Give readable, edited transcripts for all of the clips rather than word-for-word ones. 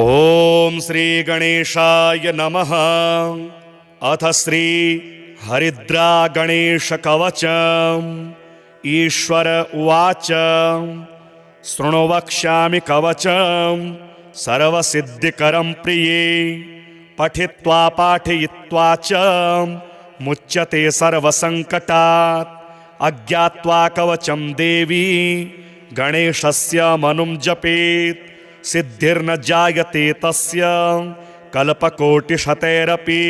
ओम श्री गणेशाय नमः। अथ श्री हरिद्रा गणेश कवचम्। ईश्वर उवाच शृणु वक्ष्यामि कवचम् सर्वसिद्धिकरं प्रिये। पठित्वा पाठयित्वा च मुच्यते सर्वसङ्कटात्। अज्ञात्वा कवचं देवी गणेशस्य मनुं जपेत्। सिद्धिर्न जायते तस्य कल्पकोटिशतैरपि।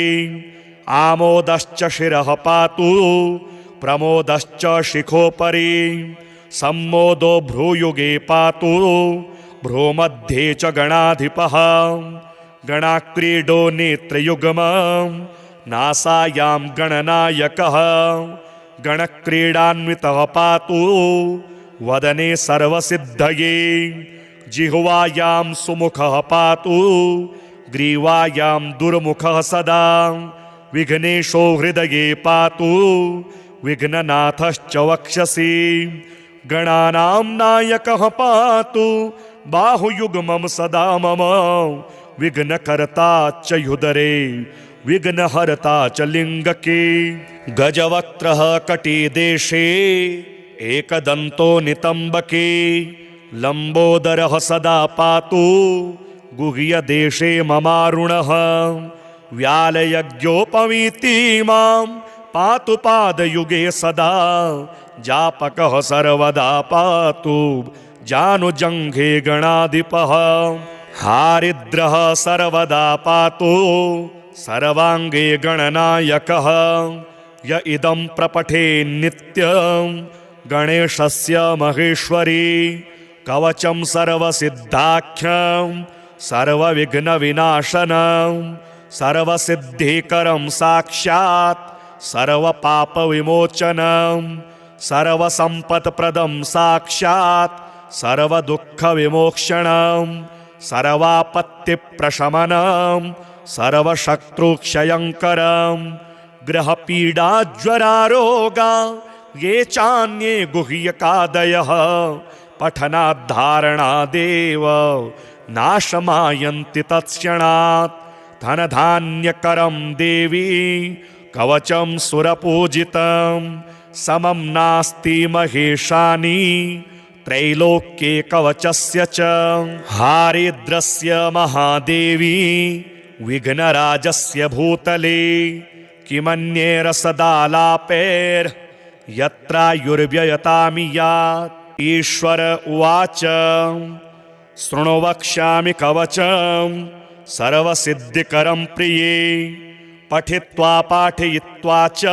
आमोदश्च शिरः पातु प्रमोदश्च शिखोपरि। सम्मोदो भ्रूयुगे पातु भ्रूमध्ये च गणाधिपः। गणाक्रीडो नेत्रयुग्मं नासायां गणनायकः। गणक्रीडान्वितः पातु वदने सर्वसिद्धये। जिह्वायां सुमुखः पातु ग्रीवायां दुर्मुखः सदा। विघ्नेशो हृदये पातु विघ्ननाथश्च वक्षसि। गणानां नायकः पातु बाहुयुग्मं सदा मम। विघ्नकर्ता च युदरे विघ्नहर्ता च लिङ्गके। गजवक्त्रः कटिदेशे एकदन्तो नितम्बके। लंबोदरः सदा पातु गुह्यदेशे ममारुणः। व्यालयज्ञोपवीति मां पातु पादयुगे सदा। जापकः सर्वदा पातु जानुजङ्घे गणाधिपः। हारिद्रः सर्वदा पातु सर्वाङ्गे गणनायकः। य इदं प्रपठे नित्यं गणेशस्य महेश्वरी। कवचं सर्वसिद्धाख्यं सर्वविघ्नविनाशनं। सर्वसिद्धिकरं साक्षात् सर्वपापविमोचनं। सर्वसम्पत्प्रदं साक्षात् सर्वदुःखविमोक्षणं। सर्वापत्तिप्रशमनं सर्वशत्रुक्षयङ्करं। ग्रहपीडाज्वरारोगा ये चान्ये गुह्यकादयः। पठनाद्धारणादेव नाशमायन्ति तत्क्षणात्। धनधान्यकरं देवी कवचं सुरपूजितं। समं नास्ति महेशानि त्रैलोक्ये कवचस्य च। हारिद्रस्य महादेवी विघ्नराजस्य भूतले। किमन्यैरसदालापैर्यत्रायुर्व्ययतामि यात्। ईश्वर उवाच शृणु वक्ष्यामि कवचं सर्वसिद्धिकरं प्रिये। पठित्वा पाठयित्वा च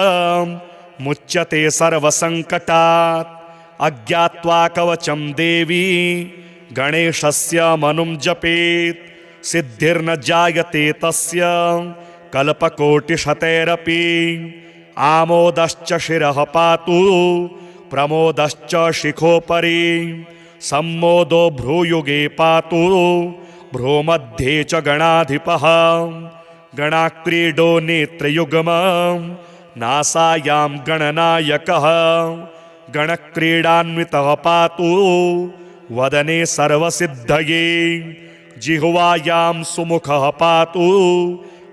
मुच्यते सर्वसङ्कटात्। अज्ञात्वा कवचं देवी गणेशस्य मनुं जपेत्। सिद्धिर्न जायते तस्य कल्पकोटिशतैरपि। आमोदश्च शिरः पातु प्रमोदश्च शिखोपरि। सम्मोदो भ्रूयुगे पातु भ्रूमध्ये च गणाधिपः। गणाक्रीडो नेत्रयुग्मं नासायां गणनायकः। गणक्रीडान्वितः पातु वदने सर्वसिद्धये। जिह्वायां सुमुखः पातु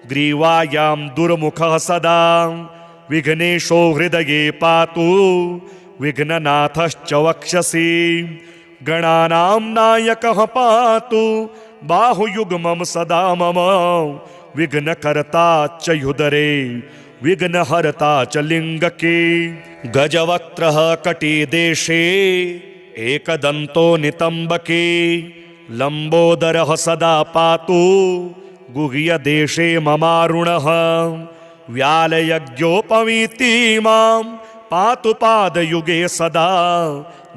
ग्रीवायां दुर्मुखः सदा। विघ्नेशो हृदये पातु विघ्ननाथश्च वक्षसि। गणानां नायकः पातु बाहुयुग्मं सदा मम। विघ्नकर्ता च युदरे विघ्नहर्ता च लिङ्गके। गजवक्त्रः कटिदेशे एकदन्तो नितम्बके। लंबोदरः सदा पातु गुह्यदेशे ममारुणः। व्यालयज्ञोपवीति मां पातु पादयुगे सदा।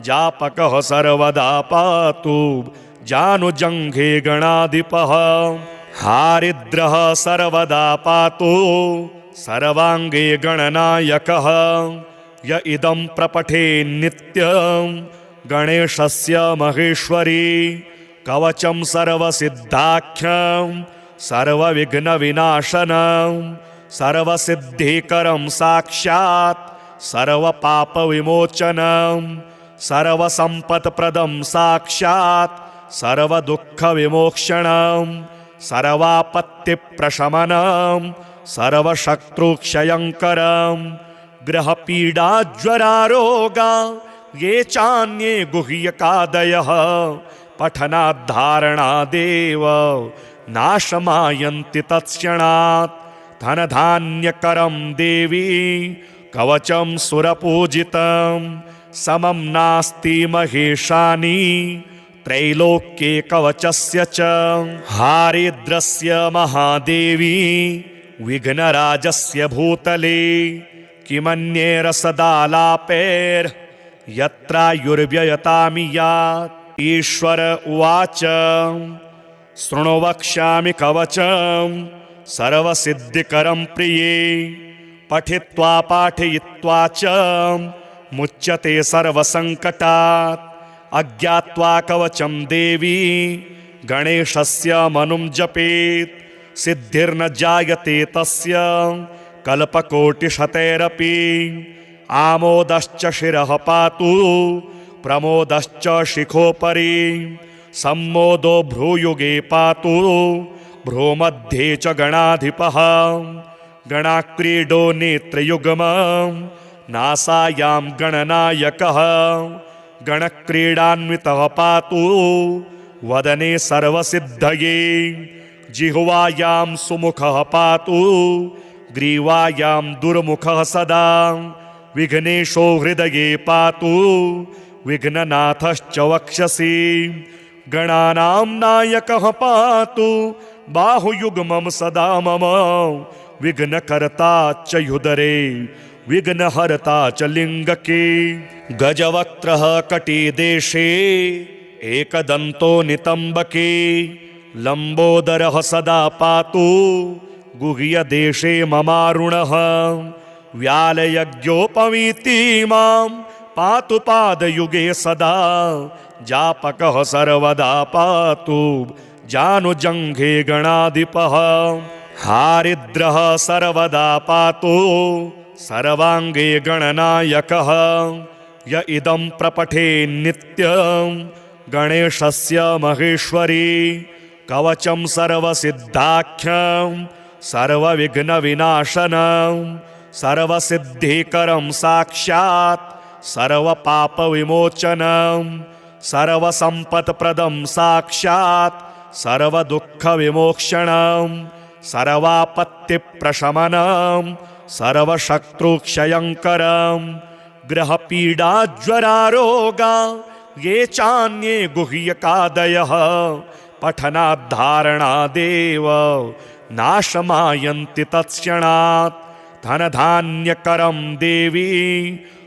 जापकः सर्वदा पातु जानुजङ्घे गणाधिपः। हारिद्रः सर्वदा पातु सर्वाङ्गे गणनायकः। य इदं प्रपठे नित्यं गणेशस्य महेश्वरी। कवचं सर्वसिद्धाख्यं सर्वविघ्नविनाशनं। सर्वसिद्धिकरं साक्षात् सर्वपापविमोचनं। सर्वसम्पत्प्रदं साक्षात् सर्वदुःखविमोक्षणं। सर्वापत्तिप्रशमनं सर्वशत्रुक्षयङ्करं ग्रहपीडाज्वरारोगा ये चान्ये गुह्यकादयः पठनाद्धारणादेव नाशमायन्ति तत्क्षणात् धनधान्यकरं देवी कवचं सुरपूजितं समं नास्ति महेशानि त्रैलोक्ये कवचस्य च हारिद्रस्य महादेवी विघ्नराजस्य भूतले किमन्येरसदालापैर्यत्रायुर्व्ययतामि यात् ईश्वर उवाच शृणु वक्ष्यामि कवचं सर्वसिद्धिकरं प्रिये पठित्वा पाठयित्वा च मुच्यते सर्वसङ्कटात् अज्ञात्वा कवचं देवी गणेशस्य मनुं जपेत् सिद्धिर्न जायते तस्य कल्पकोटिशतैरपि आमोदश्च शिरः पातु प्रमोदश्च शिखोपरि सम्मोदो भ्रूयुगे पातु भ्रूमध्ये च गणाधिपः गणाक्रीडो नेत्रयुग्मं नासायां गणनायकः गणक्रीडान्वितः पातु वदने सर्वसिद्धये जिह्वायां सुमुखः पातु ग्रीवायां दुर्मुखः सदा विघ्नेशो हृदये पातु विघ्ननाथश्च वक्षसि गणानां नायकः पातु बाहुयुग्मं सदा मम विघ्नकर्ता च युदरे विघ्नहर्ता च लिङ्गके गजवक्त्रः कटिदेशे एकदन्तो नितम्बके लम्बोदरः सदा पातु गुह्यदेशे ममारुणः व्यालयज्ञोपवीतिमां पातु पादयुगे सदा जापकः सर्वदा पातु जानुजङ्घे गणाधिपः हारिद्रः सर्वदा पातु सर्वाङ्गे गणनायकः य इदं प्रपठे नित्यं गणेशस्य महेश्वरी कवचं सर्वसिद्धाख्यं सर्वविघ्नविनाशनं सर्वसिद्धिकरं साक्षात् सर्वपापविमोचनं सर्वसम्पत्प्रदं साक्षात् सर्वदुःखविमोक्षणं सर्वापत्तिप्रशमनं सर्वशत्रुक्षयङ्करं ग्रहपीडाज्वरारोगा ये चान्ये गुह्यकादयः पठनाद्धारणादेव नाशमायन्ति तत्क्षणात् धनधान्यकरं देवी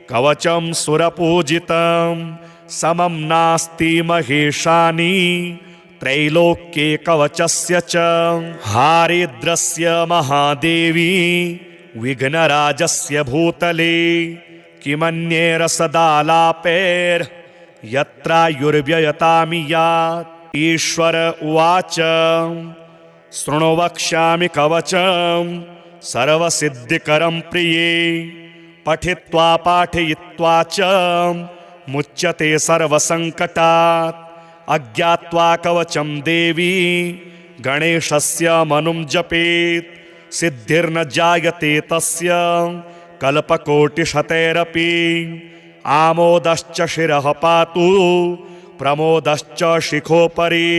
कवचं सुरपूजितं समं नास्ति महेशानि त्रैलोक्ये कवचस्य च हारिद्रस्य महादेवी विघ्नराजस्य भूतले किमन्येरसदालापैर्यत्रायुर्व्ययतामि यात् ईश्वर उवाच शृणु वक्ष्यामि कवचं सर्वसिद्धिकरं प्रिये पठित्वा पाठयित्वा च मुच्यते सर्वसङ्कटात् अज्ञात्वा कवचं देवी गणेशस्य मनुं जपेत् सिद्धिर्न जायते तस्य कल्पकोटिशतैरपि आमोदश्च शिरः पातु प्रमोदश्च शिखोपरि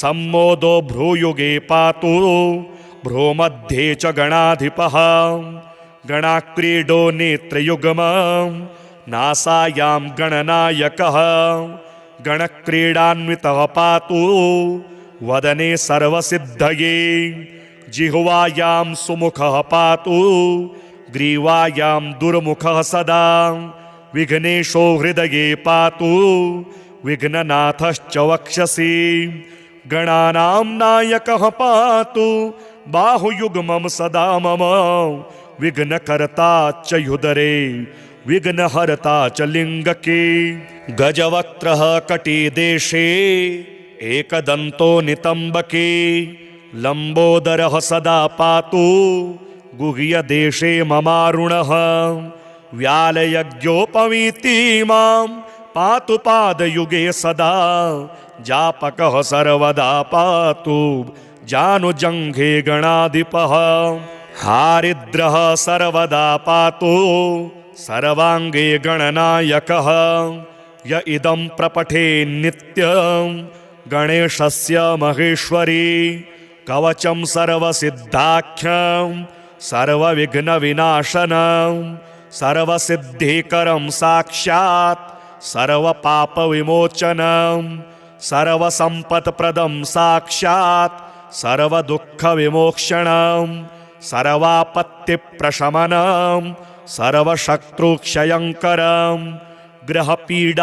सम्मोदो भ्रूयुगे पातु भ्रूमध्ये च गणाधिपः गणाक्रीडो नेत्रयुग्मं नासायां गणनायकः गणक्रीडान्वितः पातु वदने सर्वसिद्धये जिह्वायां सुमुखः पातु ग्रीवायां दुर्मुखः सदा विघ्नेशो हृदये पातु विघ्ननाथश्च वक्षसि गणानां नायकः पातु बाहुयुग्मं सदा मम विघ्नकर्ता च युदरे विघ्नहर्ता च लिङ्गके गजवक्त्रः कटिदेशे एकदन्तो नितम्बके लम्बोदरः सदा पातु गुह्यदेशे ममारुणः व्यालयज्ञोपवीतिमां पातु पादयुगे सदा जापकः सर्वदा पातु जानुजङ्घे गणाधिपः हारिद्रः सर्वदा पातु सर्वाङ्गे गणनायकः य इदं प्रपठे नित्यं गणेशस्य महेश्वरी कवचं सर्वसिद्धाख्यं सर्वविघ्नविनाशनं सर्वसिद्धिकरं साक्षात् सर्वपापविमोचनं सर्वसम्पत्प्रदं साक्षात् सर्वदुःखविमोक्षणं सर्वापत्तिप्रशमनं सर्वशत्रुक्षयङ्करं ग्रहपीडाज्वरारोगा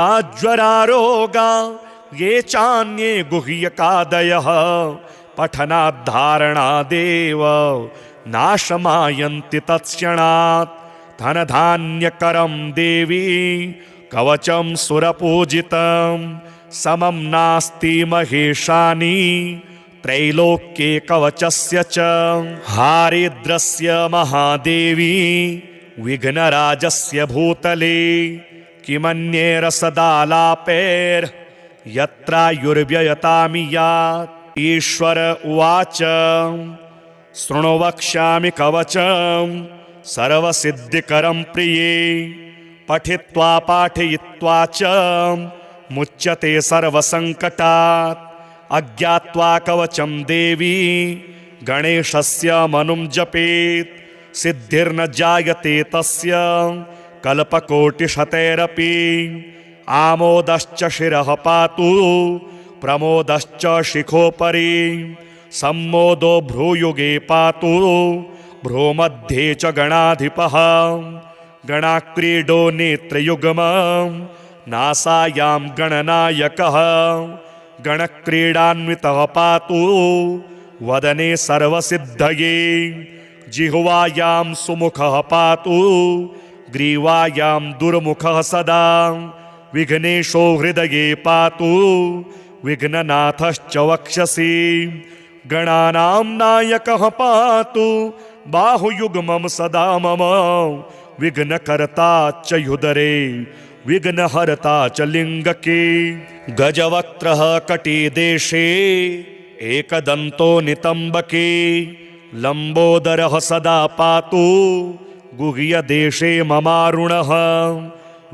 ये चान्ये गुह्यकादयः पठनाद्धारणादेव नाशमायन्ति तत्क्षणात् धनधान्यकरं देवी कवचं सुरपूजितं समं नास्ति महेशानि त्रैलोक्ये कवचस्य च हारिद्रस्य महादेवी विघ्नराजस्य भूतले किमन्येरसदालापैर्यत्रायुर्व्ययतामि यात् ईश्वर उवाच शृणु वक्ष्यामि कवचं सर्वसिद्धिकरं प्रिये पठित्वा पाठयित्वा च मुच्यते सर्वसङ्कटात् अज्ञात्वा कवचं देवी गणेशस्य मनुं जपेत् सिद्धिर्न जायते तस्य कल्पकोटिशतैरपि आमोदश्च शिरः पातु प्रमोदश्च शिखोपरि सम्मोदो भ्रूयुगे पातु भ्रूमध्ये च गणाधिपः गणाक्रीडो नेत्रयुग्मं नासायां गणनायकः गणक्रीडान्वितः पातु वदने सर्वसिद्धये जिह्वायां सुमुखः पातु ग्रीवायां दुर्मुखः सदा विघ्नेशो हृदये पातु विघ्ननाथश्च वक्षसि गणानां नायकः पातु बाहुयुग्मं सदा मम विघ्नकर्ता च युदरे विघ्नहर्ता च लिङ्गके गजवक्त्रः कटिदेशे एकदन्तो नितम्बके लम्बोदरः सदा पातु गुह्यदेशे ममारुणः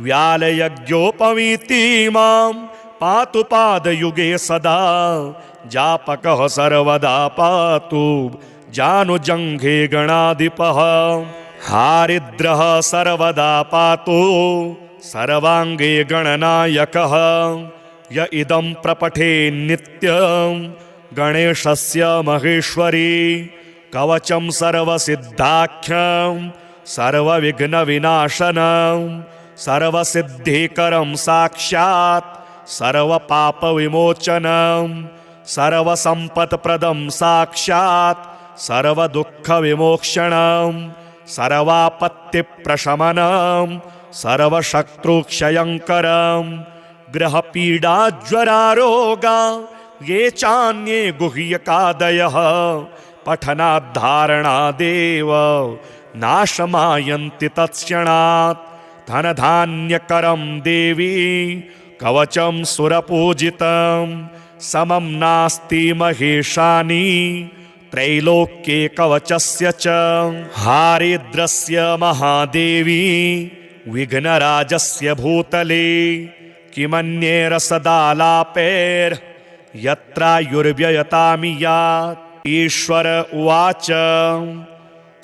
व्यालयज्ञोपवीति मां पातु पादयुगे सदा जापकः सर्वदा पातु जानुजङ्घे गणाधिपः हारिद्रः सर्वदा पातु सर्वाङ्गे गणनायकः य इदं प्रपठे नित्यं गणेशस्य महेश्वरी कवचं सर्वसिद्धाख्यं सर्वविघ्नविनाशनं सर्वसिद्धिकरं साक्षात् सर्वपापविमोचनं सर्वसम्पत्प्रदं साक्षात् सर्वदुःखविमोक्षणं सर्वापत्तिप्रशमनं सर्वशत्रुक्षयङ्करं ग्रहपीडाज्वरारोगा ये चान्ये गुह्यकादयः पठनाद्धारणादेव नाशमायन्ति तत्क्षणात् धनधान्यकरं देवी कवचं सुरपूजितं समं नास्ति महेशानि त्रैलोक्ये कवचस्य च हारिद्रस्य महादेवी विघ्नराजस्य भूतले किमन्येरसदालापैर्यत्रायुर्व्ययतामि यात् ईश्वर उवाच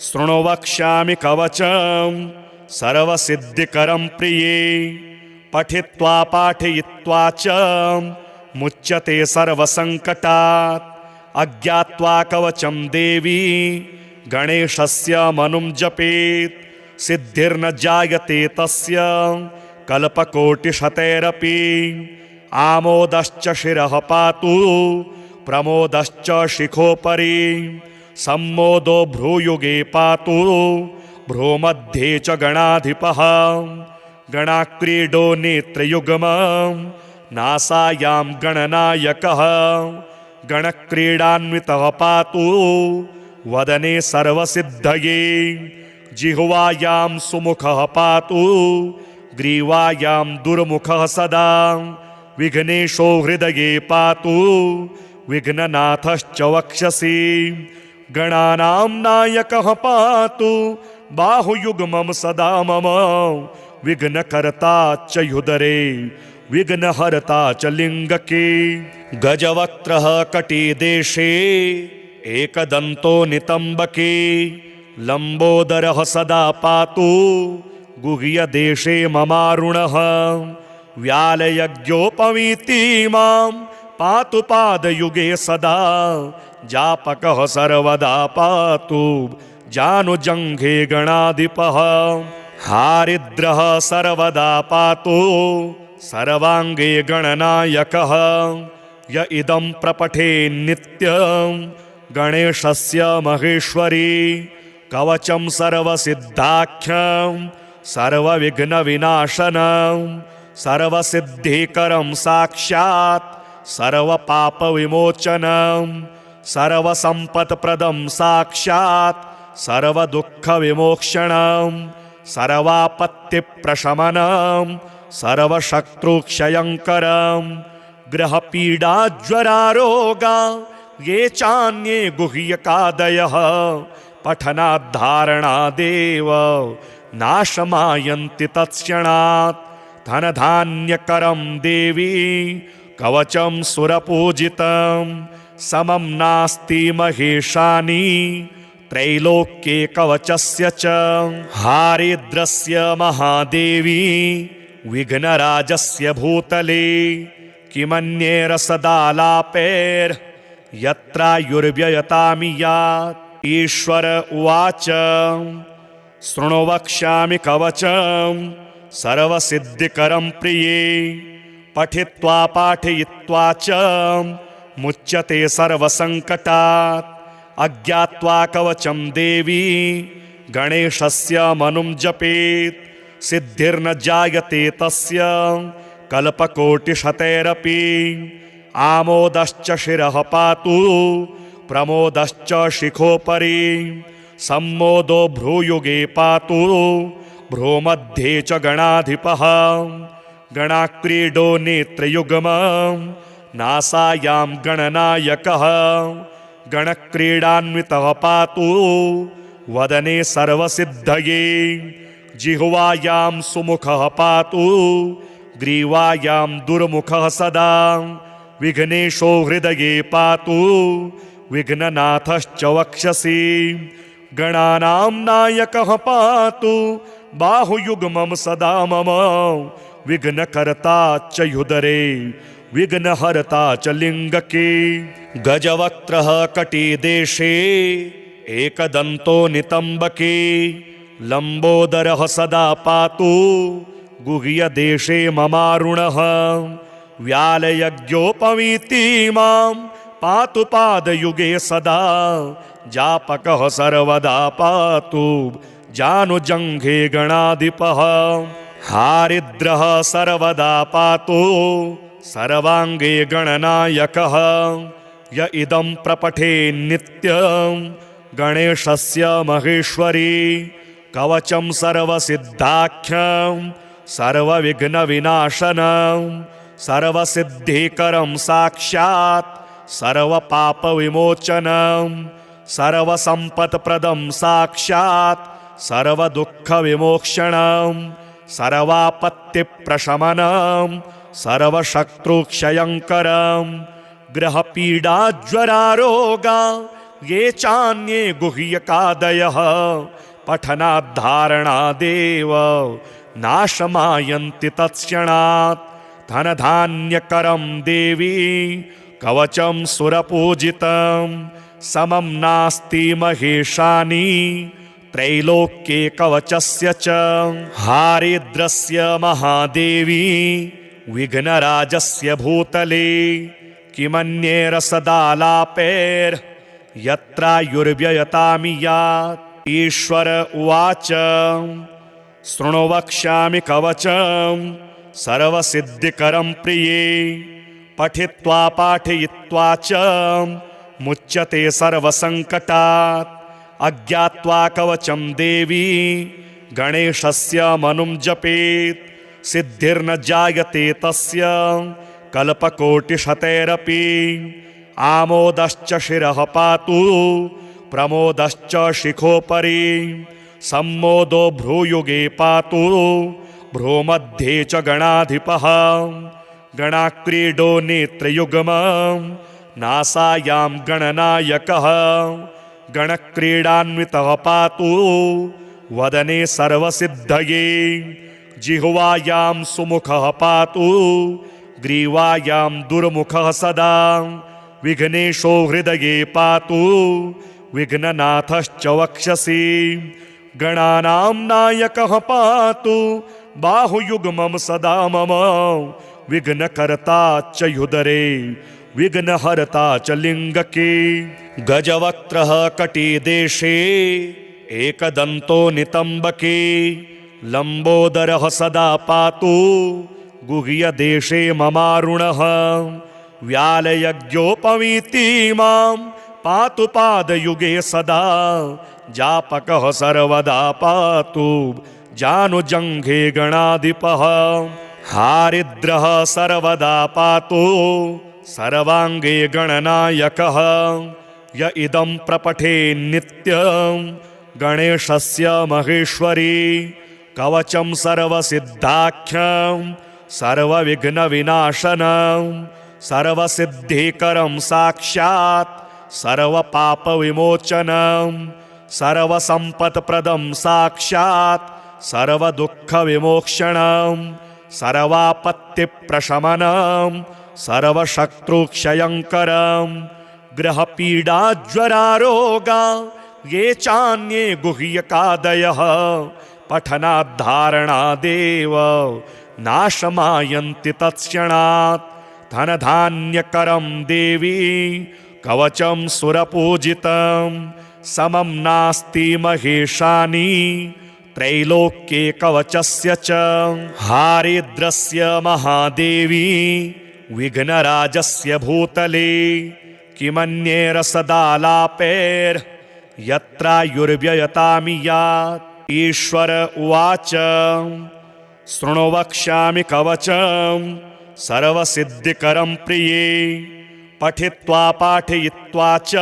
शृणु वक्ष्यामि कवचं सर्वसिद्धिकरं प्रिये पठित्वा पाठयित्वा च मुच्यते सर्वसङ्कटात् अज्ञात्वा कवचं देवी गणेशस्य मनुं जपेत् सिद्धिर्न जायते तस्य कल्पकोटिशतैरपि आमोदश्च शिरः पातु प्रमोदश्च शिखोपरि सम्मोदो भ्रूयुगे पातु भ्रूमध्ये च गणाधिपः गणाक्रीडो नेत्रयुग्मं नासायां गणनायकः गणक्रीडान्वितः पातु वदने सर्वसिद्धये जिह्वायां सुमुखः पातु ग्रीवायां दुर्मुखः सदा विघ्नेशो हृदये पातु विघ्ननाथश्च वक्षसि गणानां नायकः पातु बाहुयुग्मं सदा मम विघ्नकर्ता च युदरे विघ्नहर्ता च लिङ्गके गजवक्त्रः कटिदेशे एकदन्तो नितम्बके लम्बोदरः सदा पातु गुह्यदेशे ममारुणः व्यालयज्ञोपवीति मां पातु पादयुगे सदा जापकः सर्वदा पातु जानुजङ्घे गणाधिपः हारिद्रः सर्वदा पातु सर्वाङ्गे गणनायकः य इदं प्रपठे नित्यं गणेशस्य महेश्वरी कवचं सर्वसिद्धाख्यं सर्वविघ्नविनाशनं सर्वसिद्धिकरं साक्षात् सर्वपापविमोचनं सर्वसम्पत्प्रदं साक्षात् सर्वदुःखविमोक्षणं सर्वापत्तिप्रशमनं सर्वशत्रुक्षयङ्करं ग्रहपीडाज्वरारोगा ये चान्ये गुह्यकादयः पठनाद्धारणादेव नाशमायन्ति तत्क्षणात् धनधान्यकरं देवी कवचं सुरपूजितं समं नास्ति महेशानि त्रैलोक्ये कवचस्य च हारिद्रस्य महादेवी विघ्नराजस्य भूतले किमन्येरसदालापैर्यत्रायुर्व्ययतामि यात् ईश्वर उवाच शृणु वक्ष्यामि कवचं सर्वसिद्धिकरं प्रिये पठित्वा पाठयित्वा च मुच्यते सर्वसङ्कटात् अज्ञात्वा कवचं देवी गणेशस्य मनुं जपेत् सिद्धिर्न जायते तस्य कल्पकोटिशतैरपि आमोदश्च शिरः पातु प्रमोदश्च शिखोपरि सम्मोदो भ्रूयुगे पातु भ्रूमध्ये च गणाधिपः गणाक्रीडो नेत्रयुग्मं नासायां गणनायकः गणक्रीडान्वितः पातु वदने सर्वसिद्धये जिह्वायां सुमुखः पातु ग्रीवायां दुर्मुखः सदा विघ्नेशो हृदये पातु विघ्ननाथश्च वक्षसि गणानां नायकः पातु बाहुयुग्मं सदा मम विघ्नकर्ता च युदरे विघ्नहर्ता च लिङ्गके गजवक्त्रः कटिदेशे एकदन्तो नितम्बके लम्बोदरः सदा पातु गुह्यदेशे ममारुणः व्यालयज्ञोपवीति मां पातु पादयुगे सदा जापकः सर्वदा पातु जानुजङ्घे गणाधिपः हारिद्रः सर्वदा पातु सर्वाङ्गे गणनायकः य इदं प्रपठे नित्यं गणेशस्य महेश्वरी कवचं सर्वसिद्धाख्यं सर्वविघ्नविनाशनं सर्वसिद्धिकरं साक्षात् सर्वपापविमोचनं सर्वसम्पत्प्रदं साक्षात् सर्वदुःखविमोक्षणं सर्वापत्तिप्रशमनं सर्वशत्रुक्षयङ्करं ग्रहपीडाज्वरारोगा ये चान्ये गुह्यकादयः पठनाद्धारणादेव नाशमायन्ति तत्क्षणात् धनधान्यकरं देवी कवचं सुरपूजितं समं नास्ति महेशानि त्रैलोक्ये कवचस्य च हारिद्रस्य महादेवी विघ्नराजस्य भूतले किमन्येरसदालापैर्यत्रायुर्व्ययतामि यात् ईश्वर उवाच शृणु वक्ष्यामि कवचं सर्वसिद्धिकरं प्रिये पठित्वा पाठयित्वा च मुच्यते सर्वसङ्कटात् अज्ञात्वा कवचं देवी गणेशस्य मनुं जपेत् सिद्धिर्न जायते तस्य कल्पकोटिशतैरपि आमोदश्च शिरः पातु प्रमोदश्च शिखोपरि सम्मोदो भ्रूयुगे पातु भ्रूमध्ये च गणाधिपः गणाक्रीडो नेत्रयुग्मं नासायां गणनायकः गणक्रीडान्वितः पातु वदने सर्वसिद्धये जिह्वायां सुमुखः पातु ग्रीवायां दुर्मुखः सदा विघ्नेशो हृदये पातु विघ्ननाथश्च वक्षसि गणानां नायकः पातु बाहुयुग्मं सदा मम विघ्नकर्ता च युदरे विघ्नहर्ता च लिङ्गके गजवक्त्रः कटिदेशे एकदन्तो नितम्बके लम्बोदरः सदा पातु गुह्यदेशे ममारुणः व्यालयज्ञोपवीति मां पातु पादयुगे सदा जापकः सर्वदा पातु जानुजङ्घे गणाधिपः हारिद्रः सर्वदा पातु सर्वाङ्गे गणनायकः य इदं प्रपठे नित्यं गणेशस्य महेश्वरी कवचं सर्वसिद्धाख्यं सर्वविघ्नविनाशनं सर्वसिद्धिकरं साक्षात् सर्वपापविमोचनं सर्वसम्पत्प्रदं साक्षात् सर्वदुःखविमोक्षणं सर्वापत्तिप्रशमनं सर्वशत्रुक्षयङ्करं ग्रहपीडाज्वरारोगा ये चान्ये गुह्यकादयः पठनाद्धारणादेव नाशमायन्ति तत्क्षणात् धनधान्यकरं देवी कवचं सुरपूजितं समं नास्ति महेशानि त्रैलोक्ये कवचस्य च हारिद्रस्य महादेवी विघ्नराजस्य भूतले किमन्येरसदालापैर्यत्रायुर्व्ययतामि यात् ईश्वर उवाच शृणु वक्ष्यामि कवचं सर्वसिद्धिकरं प्रिये पठित्वा पाठयित्वा च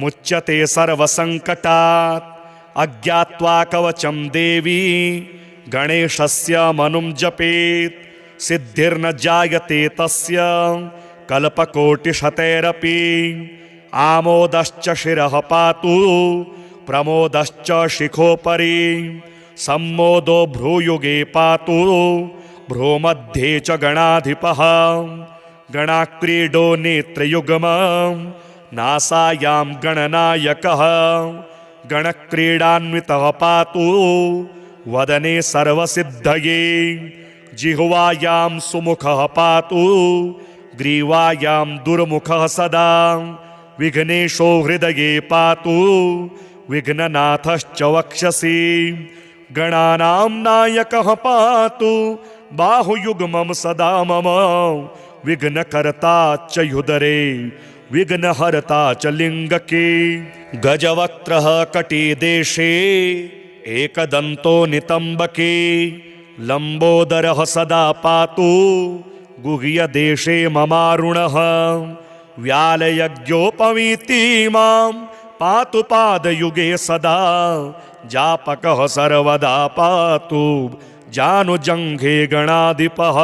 मुच्यते सर्वसङ्कटात् अज्ञात्वा कवचं देवी गणेशस्य मनुं जपेत् सिद्धिर्न जायते तस्य कल्पकोटिशतैरपि आमोदश्च शिरः पातु प्रमोदश्च शिखोपरि सम्मोदो भ्रूयुगे पातु भ्रूमध्ये च गणाधिपः गणाक्रीडो नेत्रयुग्मं नासायां गणनायकः गणक्रीडान्वितः पातु वदने सर्वसिद्धये जिह्वायां सुमुखः पातु ग्रीवायां दुर्मुखः सदा विघ्नेशो हृदये पातु विघ्ननाथश्च वक्षसि गणानां नायकः पातु बाहुयुग्मं सदा मम विघ्नकर्ता च युदरे विघ्नहर्ता च लिङ्गके गजवक्त्रः कटिदेशे एकदन्तो नितम्बके लम्बोदरः सदा पातु गुह्यदेशे ममारुणः व्यालयज्ञोपवीति मां पातु पादयुगे सदा जापकः सर्वदा पातु जानुजङ्घे गणाधिपः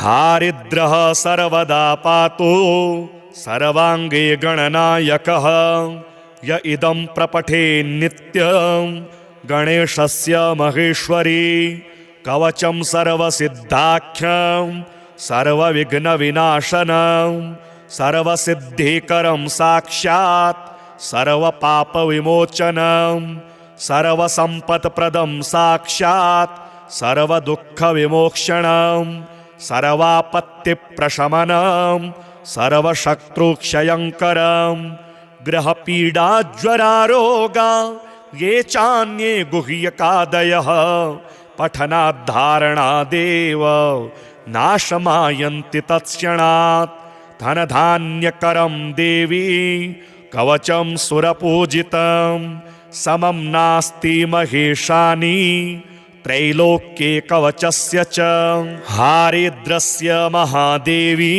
हारिद्रः सर्वदा पातु सर्वाङ्गे गणनायकः य इदं प्रपठे नित्यं गणेशस्य महेश्वरी कवचं सर्वसिद्धाख्यं सर्वविघ्नविनाशनं सर्वसिद्धिकरं साक्षात् सर्वपापविमोचनं सर्वसम्पत्प्रदं साक्षात् सर्वदुःखविमोक्षणं सर्वापत्तिप्रशमनं सर्वशत्रुक्षयङ्करं ग्रहपीडाज्वरारोगा ये चान्ये गुह्यकादयः पठनाद्धारणादेव नाशमायन्ति तत्क्षणात् धनधान्यकरं देवी कवचं सुरपूजितं समं नास्ति महेशानि त्रैलोक्ये कवचस्य च हारिद्रस्य महादेवी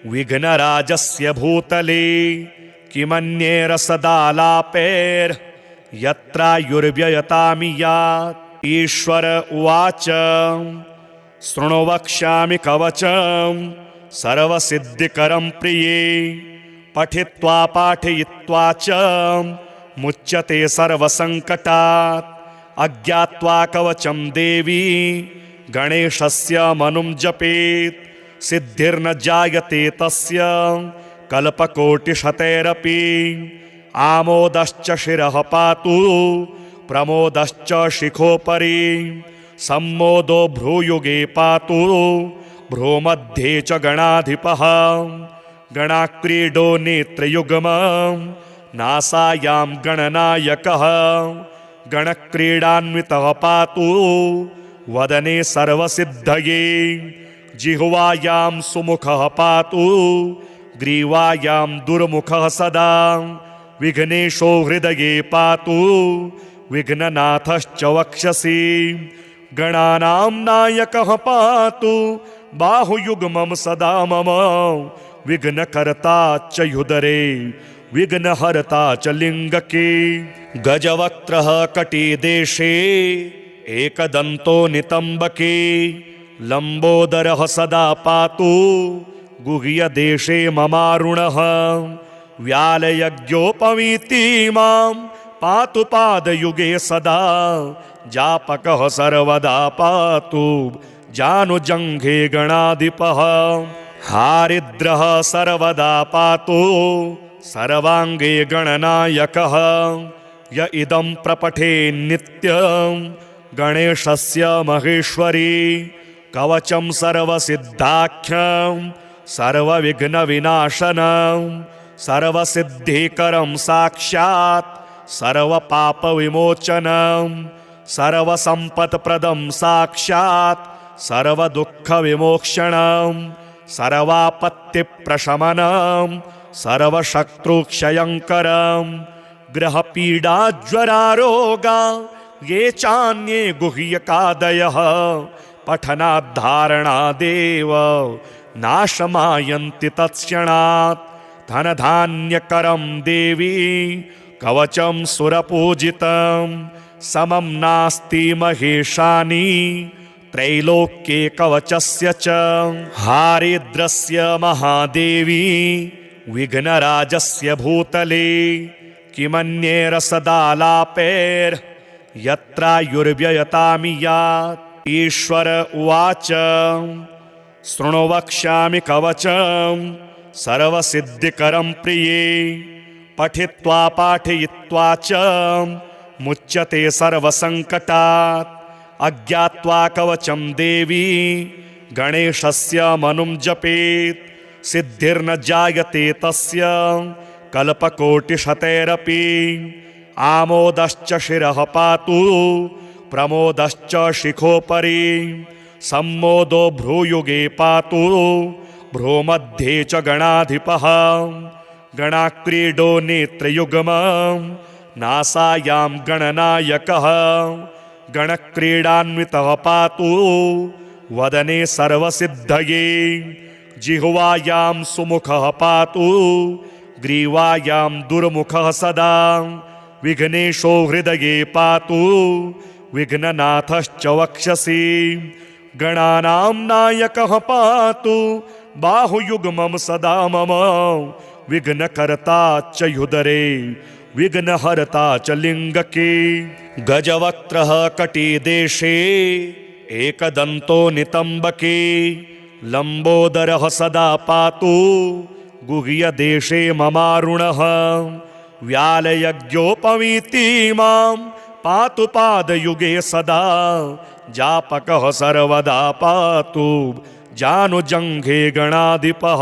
विघ्नराजस्य भूतले किमन्येरसदालापैर्यत्रायुर्व्ययतामि यात्। ईश्वर उवाच शृणु वक्ष्यामि कवचं सर्वसिद्धिकरं प्रिये। पठित्वा पाठयित्वा च मुच्यते सर्वसङ्कटात्। अज्ञात्वा कवचं देवी गणेशस्य मनुं जपेत्। सिद्धिर्न जायते तस्य कल्पकोटिशतैरपि। आमोदश्च शिरः पातु प्रमोदश्च शिखोपरि। सम्मोदो भ्रूयुगे पातु भ्रूमध्ये च गणाधिपः। गणाक्रीडो नेत्रयुग्मं नासायां गणनायकः। गणक्रीडान्वितः पातु वदने सर्वसिद्धये। जिह्वायां सुमुखः पातु ग्रीवायां दुर्मुखः सदा। विघ्नेशो हृदये पातु विघ्ननाथश्च वक्षसि। गणानां नायकः पातु बाहुयुग्मं सदा मम। विघ्नकर्ता च युदरे विघ्नहर्ता च लिङ्गके। गजवक्त्रः कटिदेशे एकदन्तो नितम्बके। लम्बोदरः सदा पातु गुह्यदेशे ममारुणः। व्यालयज्ञोपवीति मां पातु पादयुगे सदा। जापकः सर्वदा पातु जानुजङ्घे गणाधिपः। हारिद्रः सर्वदा पातु सर्वाङ्गे गणनायकः। य इदं प्रपठे नित्यं गणेशस्य महेश्वरी। कवचं सर्वसिद्धाख्यं सर्वविघ्नविनाशनं। सर्वसिद्धिकरं साक्षात् सर्वपापविमोचनं। सर्वसम्पत्प्रदं साक्षात् सर्वदुःखविमोक्षणं। सर्वापत्तिप्रशमनं सर्वशत्रुक्षयङ्करं। ग्रहपीडाज्वरारोगा ये चान्ये गुह्यकादयः। पठनाद्धारणादेव नाशमायन्ति तत्क्षणात्। धनधान्यकरं देवी कवचं सुरपूजितं। समं नास्ति महेशानि त्रैलोक्ये कवचस्य च। हारिद्रस्य महादेवी विघ्नराजस्य भूतले किमन्येरसदालापैर्यत्रायुर्व्ययतामि यात्। ईश्वर उवाच शृणु वक्ष्यामि कवचं सर्वसिद्धिकरं प्रिये। पठित्वा पाठयित्वा च मुच्यते सर्वसङ्कटात्। अज्ञात्वा कवचं देवी गणेशस्य मनुं जपेत्। सिद्धिर्न जायते तस्य कल्पकोटिशतैरपि। आमोदश्च शिरः पातु प्रमोदश्च शिखोपरि। सम्मोदो भ्रूयुगे पातु भ्रूमध्ये च गणाधिपः। गणाक्रीडो नेत्रयुग्मं नासायां गणनायकः। गणक्रीडान्वितः पातु वदने सर्वसिद्धये। जिह्वायां सुमुखः पातु ग्रीवायां दुर्मुखः सदा। विघ्नेशो हृदये पातु विघ्ननाथश्च वक्षसि। गणानां नायकः पातु बाहुयुग्मं सदा मम। विघ्नकर्ता च युदरे विघ्नहर्ता च लिङ्गके। गजवक्त्रः कटिदेशे एकदन्तो नितम्बके। लम्बोदरः सदा पातु गुह्यदेशे ममारुणः। व्यालयज्ञोपवीति मां पातु पादयुगे सदा। जापकः सर्वदा पातु जानुजङ्घे गणाधिपः।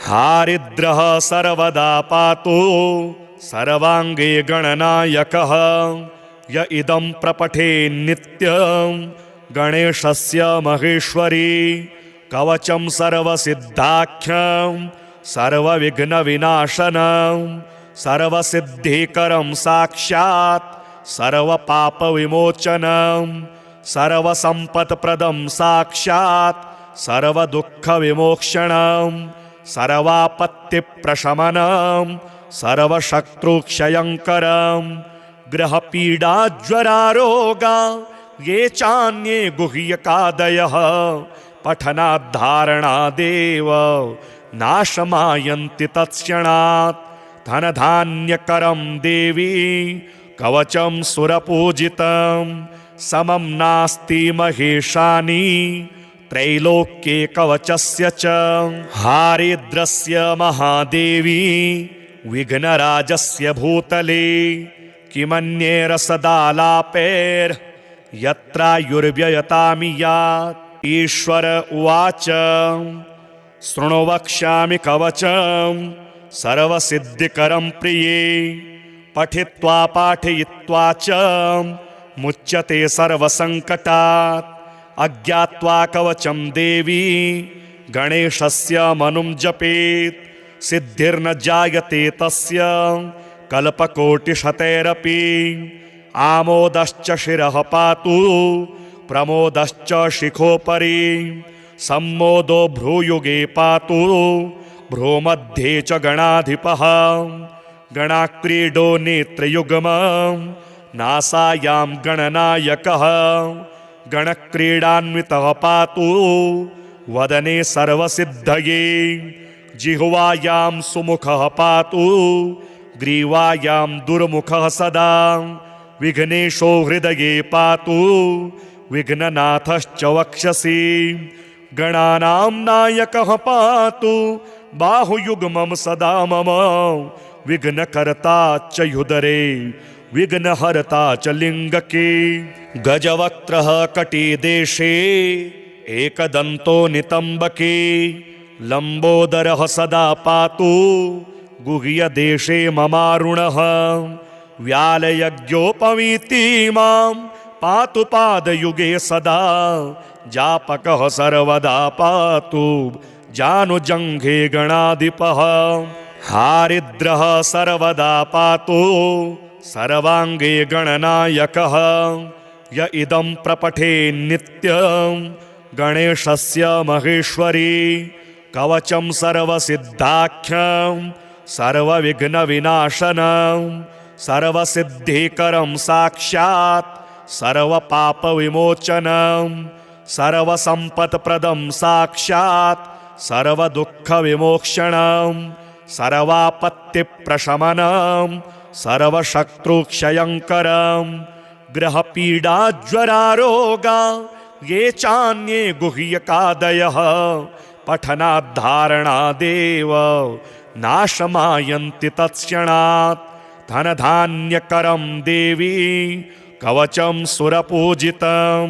हारिद्रः सर्वदा पातु सर्वाङ्गे गणनायकः। य इदं प्रपठे नित्यं गणेशस्य महेश्वरी। कवचं सर्वसिद्धाख्यं सर्वविघ्नविनाशनं। सर्वसिद्धिकरं साक्षात् सर्वपापविमोचनं। सर्वसम्पत्प्रदं साक्षात् सर्वदुःखविमोक्षणं। सर्वापत्तिप्रशमनं सर्वशत्रुक्षयङ्करं ग्रहपीडाज्वरारोगा ये चान्ये गुह्यकादयः पठनाद्धारणादेव नाशमायन्ति तत्क्षणात् धनधान्यकरं देवी कवचं सुरपूजितं समं नास्ति महेशानि त्रैलोक्ये कवचस्य च हारिद्रस्य महादेवी विघ्नराजस्य भूतले किमन्ये रसदालापैर्यत्रायुर्व्ययतामि यात् ईश्वर उवाच शृणु वक्ष्यामि कवचं सर्वसिद्धिकरं प्रिये पठित्वा पाठयित्वा च मुच्यते सर्वसङ्कटात् अज्ञात्वा कवचं देवी गणेशस्य मनुं जपेत् सिद्धिर्न जायते तस्य कल्पकोटिशतैरपि आमोदश्च शिरः पातु प्रमोदश्च शिखोपरि सम्मोदो भ्रूयुगे पातु भ्रूमध्ये च गणाधिपः गणाक्रीडो नेत्रयुग्मं नासायां गणनायकः गणक्रीडान्वितः पातु वदने सर्वसिद्धये जिह्वायां सुमुखः पातु ग्रीवायां दुर्मुखः सदा विघ्नेशो हृदये पातु विघ्ननाथश्च वक्षसि गणानां नायकः पातु बाहुयुग्मं सदा मम विघ्नकर्ता च युदरे विघ्नहर्ता च लिङ्गके गजवक्त्रः कटिदेशे एकदन्तो नितम्बके लम्बोदरः सदा पातु गुह्यदेशे ममारुणः व्यालयज्ञोपवीतिमां पातु पादयुगे सदा जापकः सर्वदा पातु जानुजङ्घे गणाधिपः हारिद्रः सर्वदा पातु सर्वाङ्गे गणनायकः य इदं प्रपठे नित्यं गणेशस्य महेश्वरी कवचं सर्वसिद्धाख्यं सर्वविघ्नविनाशनं सर्वसिद्धिकरं साक्षात् सर्वपापविमोचनं सर्वसम्पत्प्रदं साक्षात् सर्वदुःखविमोक्षणं सर्वापत्तिप्रशमनं सर्वशत्रुक्षयङ्करं ग्रहपीडाज्वरारोगा ये चान्ये गुह्यकादयः पठनाद्धारणादेव नाशमायन्ति तत्क्षणात् धनधान्यकरं देवी कवचं सुरपूजितं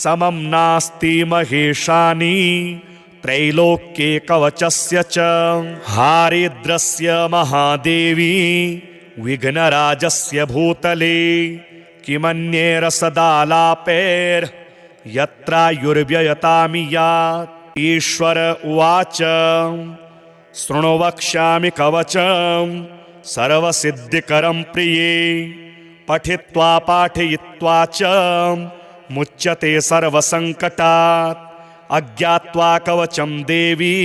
समं नास्ति महेशानि त्रैलोक्ये कवचस्य च हारिद्रस्य महादेवी विघ्नराजस्य भूतले किमन्ये रसदालापैर्यत्रायुर्व्ययतामि यात् ईश्वर उवाच शृणु वक्ष्यामि कवचं सर्वसिद्धिकरं प्रिये पठित्वा पाठयित्वा च मुच्यते सर्वसङ्कटात् अज्ञात्वा कवचं देवी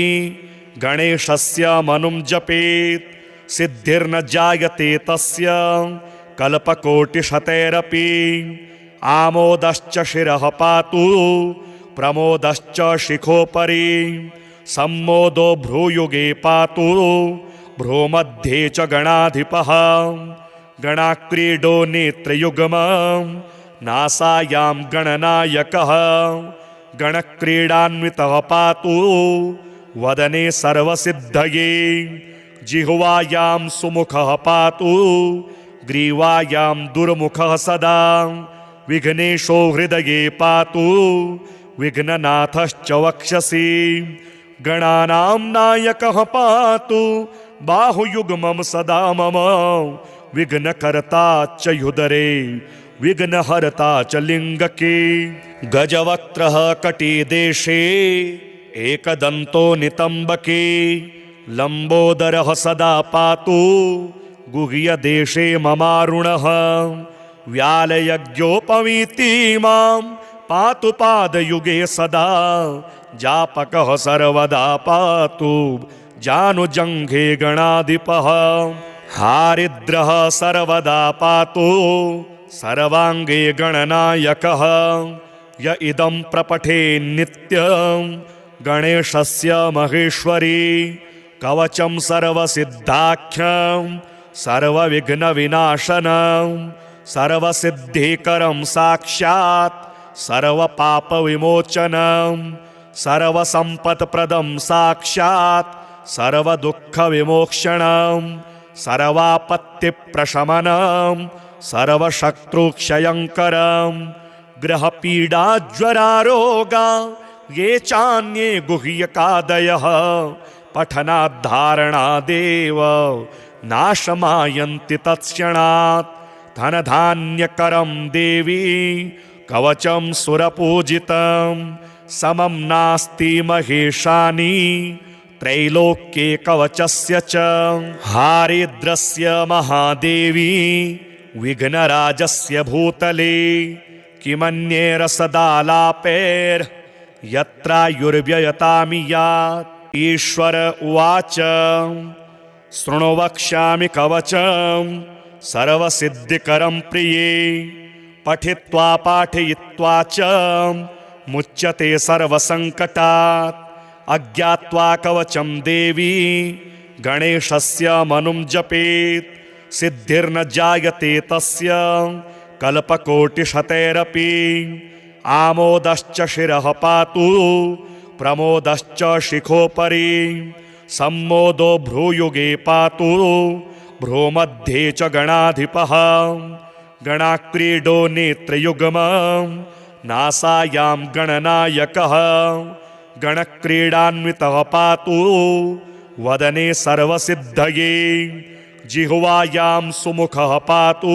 गणेशस्य मनुं जपेत् सिद्धिर्न जायते तस्य कल्पकोटिशतैरपि आमोदश्च शिरः पातु प्रमोदश्च शिखोपरि सम्मोदो भ्रूयुगे पातु भ्रूमध्ये च गणाधिपः गणाक्रीडो नेत्रयुग्मं नासायां गणनायकः गणक्रीडान्वितः पातु वदने सर्वसिद्धये जिह्वायां सुमुखः पातु ग्रीवायां दुर्मुखः सदा विघ्नेशो हृदये पातु विघ्ननाथश्च वक्षसि गणानां नायकः पातु बाहुयुग्मं सदा मम विघ्नकर्ता च युदरे विघ्नहर्ता च लिङ्गके गजवक्त्रः कटिदेशे एकदन्तो नितम्बके लम्बोदरः सदा पातु गुह्यदेशे ममारुणः व्यालयज्ञोपवीतिमां पातु पादयुगे सदा जापकः सर्वदा पातु जानुजङ्घे गणाधिपः हारिद्रः सर्वदा पातु सर्वाङ्गे गणनायकः य इदं प्रपठे नित्यं गणेशस्य महेश्वरी कवचं सर्वसिद्धाख्यं सर्वविघ्नविनाशनं सर्वसिद्धिकरं साक्षात् सर्वपापविमोचनं सर्वसम्पत्प्रदं साक्षात् सर्वदुःखविमोक्षणं सर्वापत्तिप्रशमनं सर्वशत्रुक्षयङ्करं ग्रहपीडाज्वरारोगा ये चान्ये गुह्यकादयः पठनाद्धारणादेव नाशमायन्ति तत्क्षणात् धनधान्यकरं देवी कवचं सुरपूजितं समं नास्ति महेशानि त्रैलोक्ये कवचस्य च हारिद्रस्य महादेवी विघ्नराजस्य भूतले किमन्ये रसदालापैर्यत्रायुर्व्ययतामि यात् ईश्वर उवाच शृणु वक्ष्यामि कवचं सर्वसिद्धिकरं प्रिये पठित्वा पाठयित्वा च मुच्यते सर्वसङ्कटात् अज्ञात्वा कवचं देवी गणेशस्य मनुं जपेत् सिद्धिर्न जायते तस्य कल्पकोटिशतैरपि आमोदश्च शिरः पातु प्रमोदश्च शिखोपरि सम्मोदो भ्रूयुगे पातु भ्रूमध्ये च गणाधिपः गणाक्रीडो नेत्रयुग्मं नासायां गणनायकः गणक्रीडान्वितः पातु वदने सर्वसिद्धये जिह्वायां सुमुखः पातु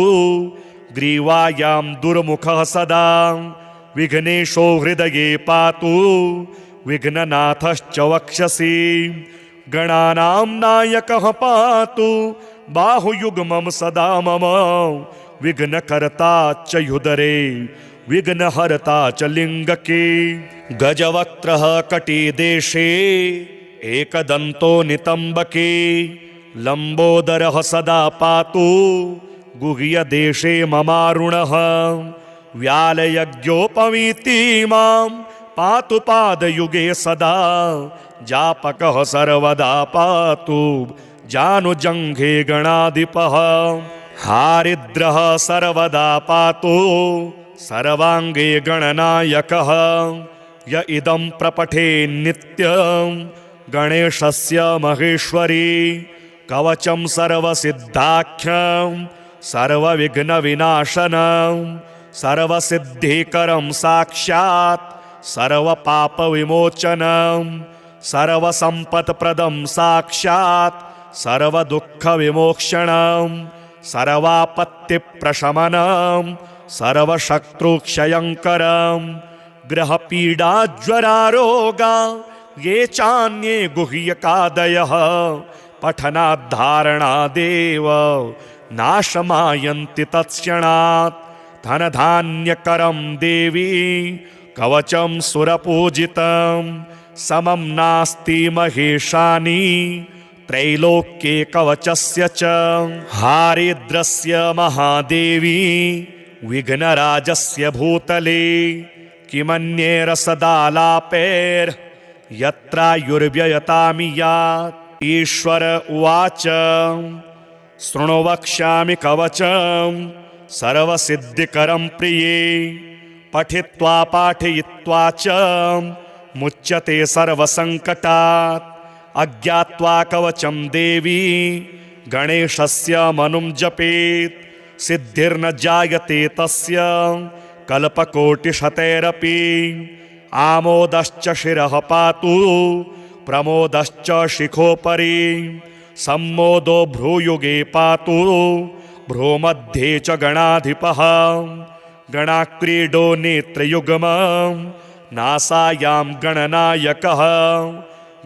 ग्रीवायां दुर्मुखः सदा विघ्नेशो हृदये पातु विघ्ननाथश्च वक्षसि गणानां नायकः पातु बाहुयुग्मं सदा मम विघ्नकर्ता च युदरे विघ्नहर्ता च लिङ्गके गजवक्त्रः कटिदेशे एकदन्तो नितम्बके लम्बोदरः सदा पातु गुह्यदेशे ममारुणः व्यालयज्ञोपवीतिमां पातु पादयुगे सदा जापकः सर्वदा पातु जानुजङ्घे गणाधिपः हारिद्रः सर्वदा पातु सर्वाङ्गे गणनायकः य इदं प्रपठे नित्यं गणेशस्य महेश्वरी कवचं सर्वसिद्धाख्यं सर्वविघ्नविनाशनं सर्वसिद्धिकरं साक्षात् सर्वपापविमोचनं सर्वसम्पत्प्रदं साक्षात् सर्वदुःखविमोक्षणं सर्वापत्तिप्रशमनं सर्वशत्रुक्षयङ्करं ग्रहपीडाज्वरारोगा ये चान्ये गुह्यकादयः पठनाद्धारणादेव नाशमायन्ति तत्क्षणात् धनधान्यकरं देवी कवचं सुरपूजितं समं नास्ति महेशानि त्रैलोक्ये कवचस्य च हारिद्रस्य महादेवी विघ्नराजस्य भूतले किमन्ये रसदालापैर्यत्रायुर्व्ययतामि यात् ईश्वर उवाच शृणु वक्ष्यामि कवचं सर्वसिद्धिकरं प्रिये पठित्वा पाठयित्वा च मुच्यते सर्वसङ्कटात् अज्ञात्वा कवचं देवी गणेशस्य मनुं जपेत् सिद्धिर्न जायते तस्य कल्पकोटिशतैरपि आमोदश्च शिरः पातु प्रमोदश्च शिखोपरि सम्मोदो भ्रूयुगे पातु भ्रूमध्ये च गणाधिपः गणाक्रीडो नेत्रयुग्मं नासायां गणनायकः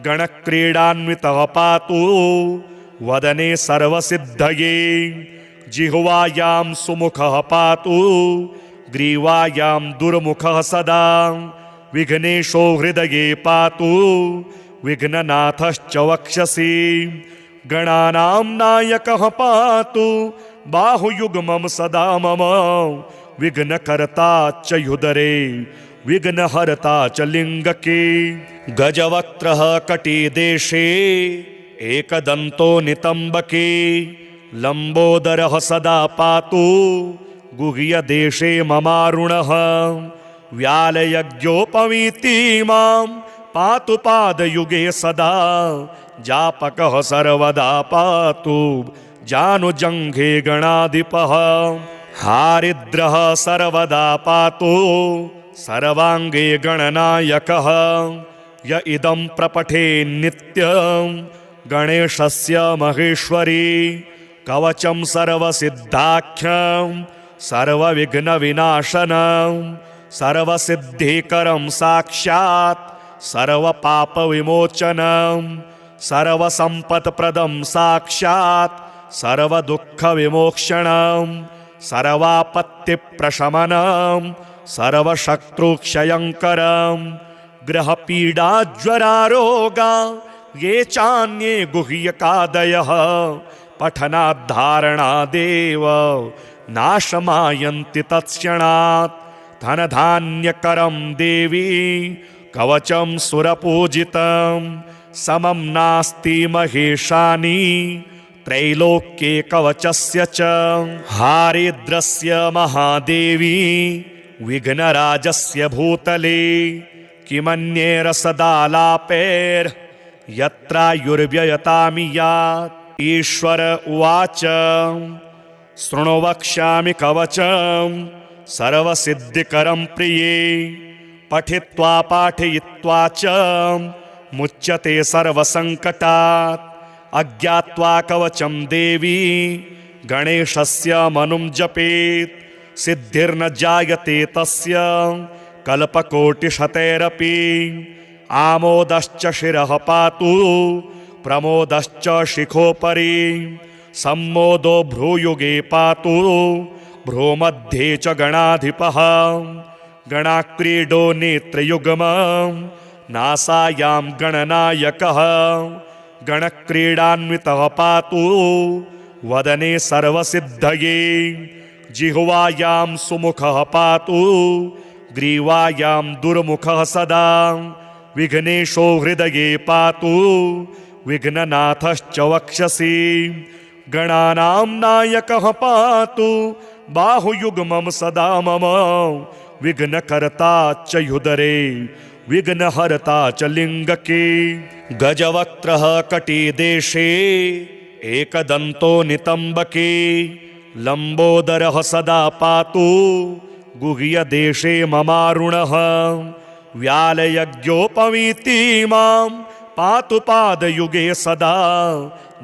गणक्रीडान्वितः पातु वदने सर्वसिद्धये जिह्वायां सुमुखः पातु ग्रीवायां दुर्मुखः सदा विघ्नेशो हृदये पातु विघ्ननाथश्च वक्षसि गणानां नायकः पातु बाहुयुग्मं सदा मम विघ्नकर्ता च युदरे विघ्नहर्ता च लिङ्गके गजवक्त्रः कटिदेशे एकदन्तो नितम्बके लम्बोदरः सदा पातु गुह्यदेशे ममारुणः व्यालयज्ञोपवीति मां पातु पादयुगे सदा जापकः सर्वदा पातु जानुजङ्घे गणाधिपः हारिद्रः सर्वदा पातु सर्वाङ्गे गणनायकः य इदं प्रपठे नित्यं गणेशस्य महेश्वरी कवचं सर्वसिद्धाख्यं सर्वविघ्नविनाशनं सर्वसिद्धिकरं साक्षात् सर्वपापविमोचनं सर्वसम्पत्प्रदं साक्षात् सर्वदुःखविमोक्षणं सर्वापत्तिप्रशमनं सर्वशत्रुक्षयङ्करं ग्रहपीडाज्वरारोगा ये चान्ये गुह्यकादयः पठनाद्धारणादेव नाशमायन्ति तत्क्षणात् धनधान्यकरं देवी कवचं सुरपूजितं समं नास्ति महेशानि त्रैलोक्ये कवचस्य च हारिद्रस्य महादेवी विघ्नराजस्य भूतले किमन्येरसदालापैर्यत्रायुर्व्ययतामि यात् ईश्वर उवाच शृणु वक्ष्यामि कवचं सर्वसिद्धिकरं प्रिये पठित्वा पाठयित्वा च मुच्यते सर्वसङ्कटात् अज्ञात्वा कवचं देवी गणेशस्य मनुं जपेत् सिद्धिर्न जायते तस्य कल्पकोटिशतैरपि आमोदश्च शिरः पातु प्रमोदश्च शिखोपरि सम्मोदो भ्रूयुगे पातु भ्रूमध्ये च गणाधिपः गणाक्रीडो नेत्रयुग्मं नासायां गणनायकः गणक्रीडान्वितः पातु वदने सर्वसिद्धये जिह्वायां सुमुखः पातु ग्रीवायां दुर्मुखः सदा विघ्नेशो हृदये पातु विघ्ननाथश्च वक्षसि गणानां नायकः पातु बाहुयुग्मं सदा मम विघ्नकर्ता च युदरे विघ्नहर्ता च लिङ्गके गजवक्त्रः कटिदेशे एकदन्तो नितम्बके लम्बोदरः सदा पातु गुह्यदेशे ममारुणः व्यालयज्ञोपवीति मां पातु पादयुगे सदा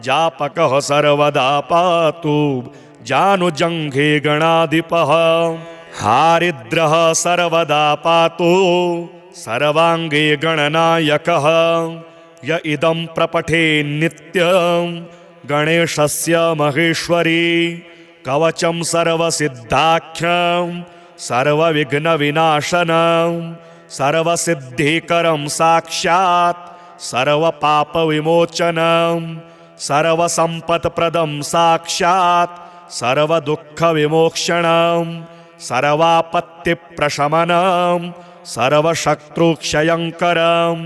जापकः सर्वदा पातु जानुजङ्घे गणाधिपः हारिद्रः सर्वदा पातु सर्वाङ्गे गणनायकः य इदं प्रपठे नित्यं गणेशस्य महेश्वरी कवचं सर्वसिद्धाख्यं सर्वविघ्नविनाशनं सर्वसिद्धिकरं साक्षात् सर्वपापविमोचनं सर्वसम्पत्प्रदं साक्षात् सर्वदुःखविमोक्षणं सर्वापत्तिप्रशमनं सर्वशत्रुक्षयङ्करं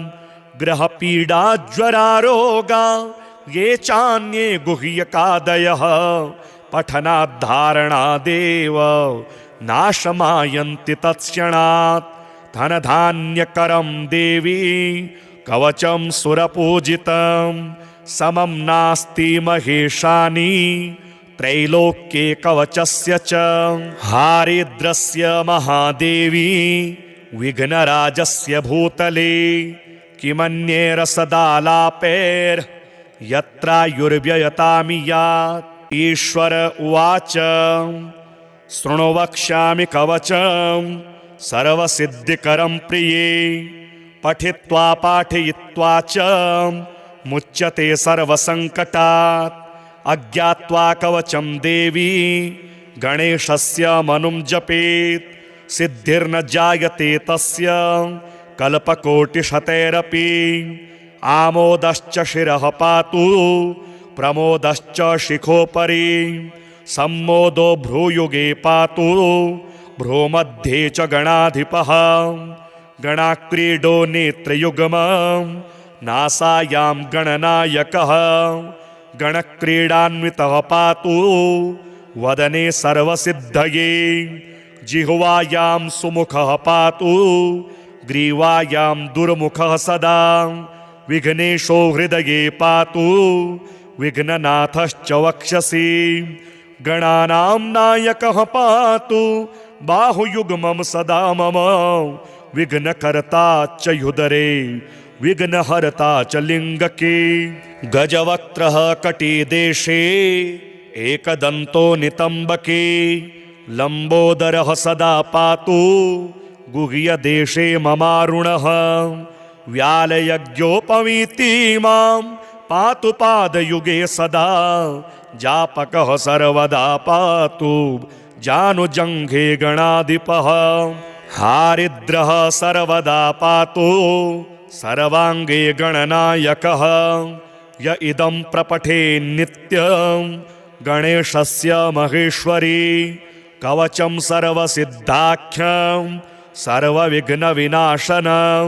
ग्रहपीडाज्वरारोगा ये चान्ये गुह्यकादयः पठनाद्धारणादेव नाशमायन्ति तत्क्षणात् धनधान्यकरं देवी कवचं सुरपूजितं समं नास्ति महेशानि त्रैलोक्ये कवचस्य च हारिद्रस्य महादेवी विघ्नराजस्य भूतले किमन्येरसदालापैर्यत्रायुर्व्ययतामि यात् ईश्वर उवाच शृणु वक्ष्यामि कवचं सर्वसिद्धिकरं प्रिये पठित्वा पाठयित्वा च मुच्यते सर्वसङ्कटात् अज्ञात्वा कवचं देवी गणेशस्य मनुं जपेत् सिद्धिर्न जायते तस्य कल्पकोटिशतैरपि आमोदश्च शिरः पातु प्रमोदश्च शिखोपरि सम्मोदो भ्रूयुगे पातु भ्रूमध्ये च गणाधिपः गणाक्रीडो नेत्रयुग्मं नासायां गणनायकः गणक्रीडान्वितः पातु वदने सर्वसिद्धये जिह्वायां सुमुखः पातु ग्रीवायां दुर्मुखः सदा विघ्नेशो हृदये पातु विघ्ननाथश्च वक्षसि गणानां नायकः पातु बाहुयुग्मं सदा मम विघ्नकर्ता च युदरे विघ्नहर्ता च लिङ्गके गजवक्त्रः कटिदेशे एकदन्तो नितम्बके लम्बोदरः सदा पातु गुह्यदेशे ममारुणः व्यालयज्ञोपवीति मां पातु पादयुगे सदा जापकः सर्वदा पातु जानुजङ्घे गणाधिपः हारिद्रः सर्वदा पातु सर्वाङ्गे गणनायकः य इदं प्रपठे नित्यं गणेशस्य महेश्वरी कवचं सर्वसिद्धाख्यं सर्वविघ्नविनाशनं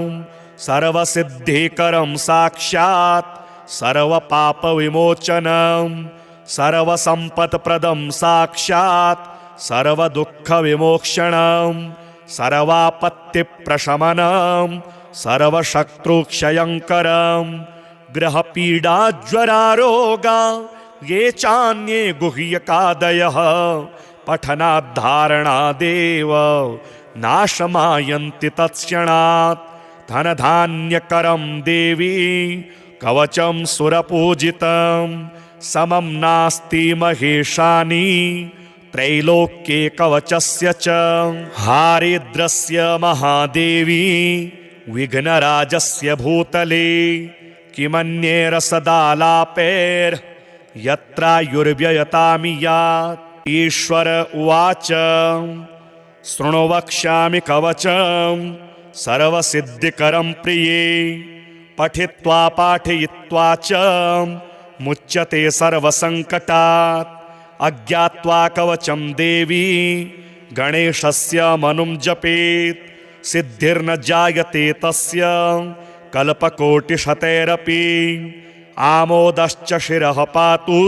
सर्वसिद्धिकरं साक्षात् सर्वपापविमोचनं सर्वसम्पत्प्रदं साक्षात् सर्वदुःखविमोक्षणं सर्वापत्तिप्रशमनं सर्वशत्रुक्षयङ्करं ग्रहपीडाज्वरारोगा ये चान्ये गुह्यकादयः पठनाद्धारणादेव नाशमायन्ति तत्क्षणात् धनधान्यकरं देवी कवचं सुरपूजितं समं नास्ति महेशानि त्रैलोक्ये कवचस्य च हारिद्रस्य महादेवी विघ्नराजस्य भूतले किमन्ये रसदालापैर्यत्रायुर्व्ययतामि यात् ईश्वर उवाच शृणु वक्ष्यामि कवचं सर्वसिद्धिकरं प्रिये पठित्वा पाठयित्वा च मुच्यते सर्वसङ्कटात् अज्ञात्वा कवचं देवी गणेशस्य मनुं जपेत् सिद्धिर्न जायते तस्य कल्पकोटिशतैरपि आमोदश्च शिरः पातु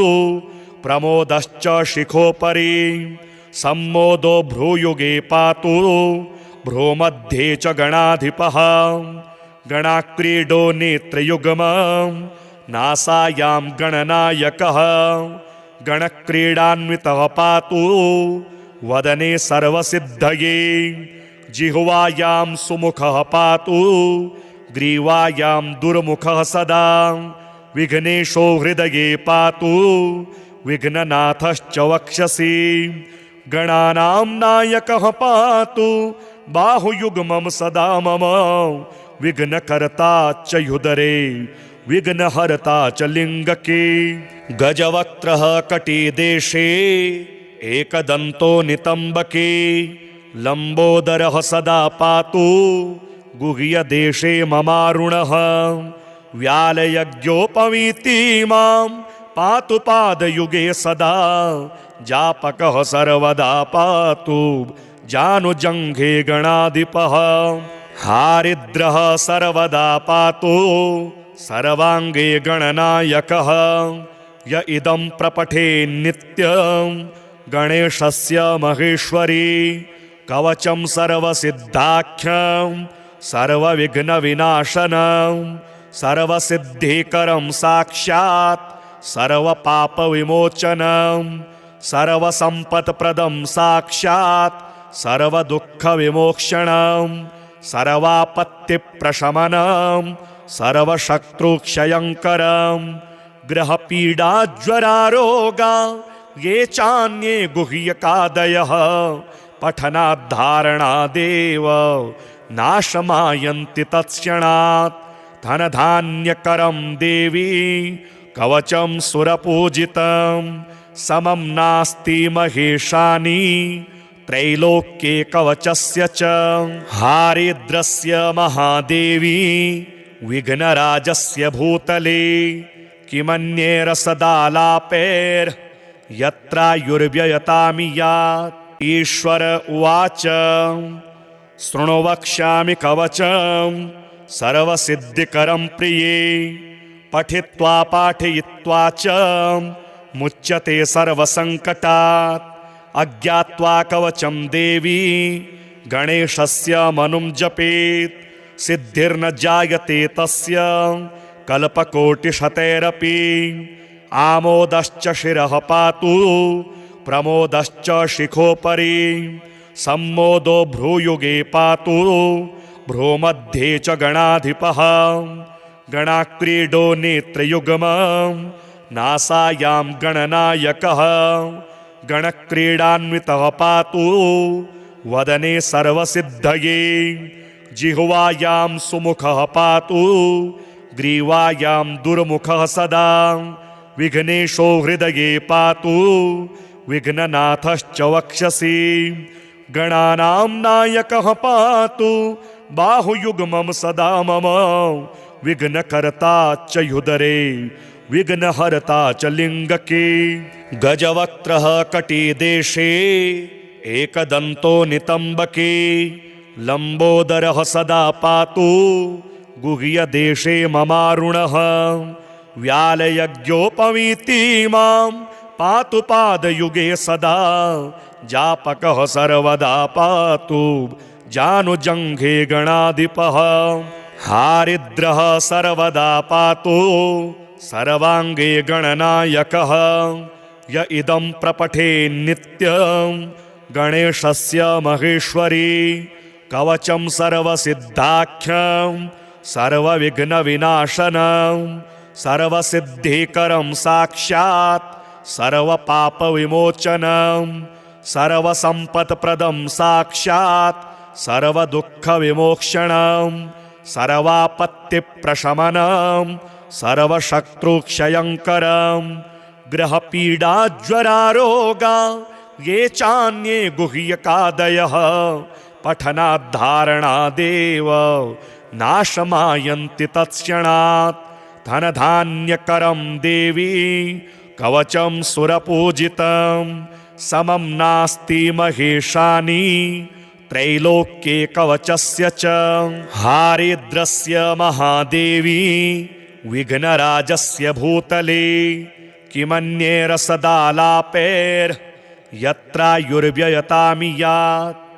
प्रमोदश्च शिखोपरि सम्मोदो भ्रूयुगे पातु भ्रूमध्ये च गणाधिपः गणाक्रीडो नेत्रयुग्मं नासायां गणनायकः गणक्रीडान्वितः पातु वदने सर्वसिद्धये जिह्वायां सुमुखः पातु ग्रीवायां दुर्मुखः सदा विघ्नेशो हृदये पातु विघ्ननाथश्च वक्षसि गणानां नायकः पातु बाहुयुग्मं सदा मम विघ्नकर्ता च युदरे विघ्नहर्ता च लिङ्गके गजवक्त्रः कटिदेशे एकदन्तो नितम्बके लम्बोदरः सदा पातु गुह्यदेशे ममारुणः व्यालयज्ञोपवीति मां पातु पादयुगे सदा जापकः सर्वदा पातु जानुजङ्घे गणाधिपः हारिद्रः सर्वदा पातु सर्वाङ्गे गणनायकः य इदं प्रपठे नित्यं गणेशस्य महेश्वरी कवचं सर्वसिद्धाख्यं सर्वविघ्नविनाशनं सर्वसिद्धिकरं साक्षात् सर्वपापविमोचनं सर्वसम्पत्प्रदं साक्षात् सर्वदुःखविमोक्षणं सर्वापत्तिप्रशमनं सर्वशत्रुक्षयङ्करं ग्रहपीडाज्वरारोगा ये चान्ये गुह्यकादयः पठनाद्धारणादेव नाशमायन्ति तत्क्षणात् धनधान्यकरं देवी कवचं सुरपूजितं समं नास्ति महेशानि त्रैलोक्ये कवचस्य च हारिद्रस्य महादेवी विघ्नराजस्य भूतले किमन्येरसदालापैर् यत्रायुर्व्ययतामि यात्। ईश्वर उवाच शृणु वक्ष्यामि कवचं सर्वसिद्धिकरं प्रिये पठित्वा पाठयित्वा च मुच्यते सर्वसङ्कटात्। अज्ञात्वा कवचं देवी गणेशस्य मनुं जपेत् सिद्धिर्न जायते तस्य कल्पकोटिशतैरपि। आमोदश्च शिरः पातु प्रमोदश्च शिखोपरि सम्मोदो भ्रूयुगे पातु भ्रूमध्ये च गणाधिपः। गणाक्रीडो नेत्रयुग्मं नासायां गणनायकः गणक्रीडान्वितः पातु वदने सर्वसिद्धये। जिह्वायां सुमुखः पातु ग्रीवायां दुर्मुखः सदा विघ्नेशो हृदये पातु विघ्ननाथश्च वक्षसि। गणानां नायकः पातु बाहुयुग्मं सदा मम विघ्नकर्ता च युदरे विघ्नहर्ता च लिङ्गके। गजवक्त्रः कटिदेशे एकदन्तो नितम्बके लम्बोदरः सदा पातु गुह्यदेशे ममारुणः। व्यालयज्ञोपवीति मां पातु पादयुगे सदा जापकः सर्वदा पातु जानुजङ्घे गणाधिपः। हारिद्रः सर्वदा पातु सर्वाङ्गे गणनायकः। य इदं प्रपठे नित्यं गणेशस्य महेश्वरी कवचं सर्वसिद्धाख्यं सर्वविघ्नविनाशनं सर्वसिद्धिकरं साक्षात् सर्वपापविमोचनं सर्वसम्पत्प्रदं साक्षात् सर्वदुःखविमोक्षणं सर्वापत्तिप्रशमनं सर्वशत्रुक्षयङ्करं। ग्रहपीडाज्वरारोगा ये चान्ये गुह्यकादयः पठनाद्धारणादेव नाशमायन्ति तत्क्षणात्। धनधान्यकरं देवी कवचं सुरपूजितं समं नास्ति महेशानि त्रैलोक्ये कवचस्य च। हारिद्रस्य महादेवी विघ्नराजस्य भूतले किमन्येरसदालापैर् यत्रायुर्व्ययतामि यात्।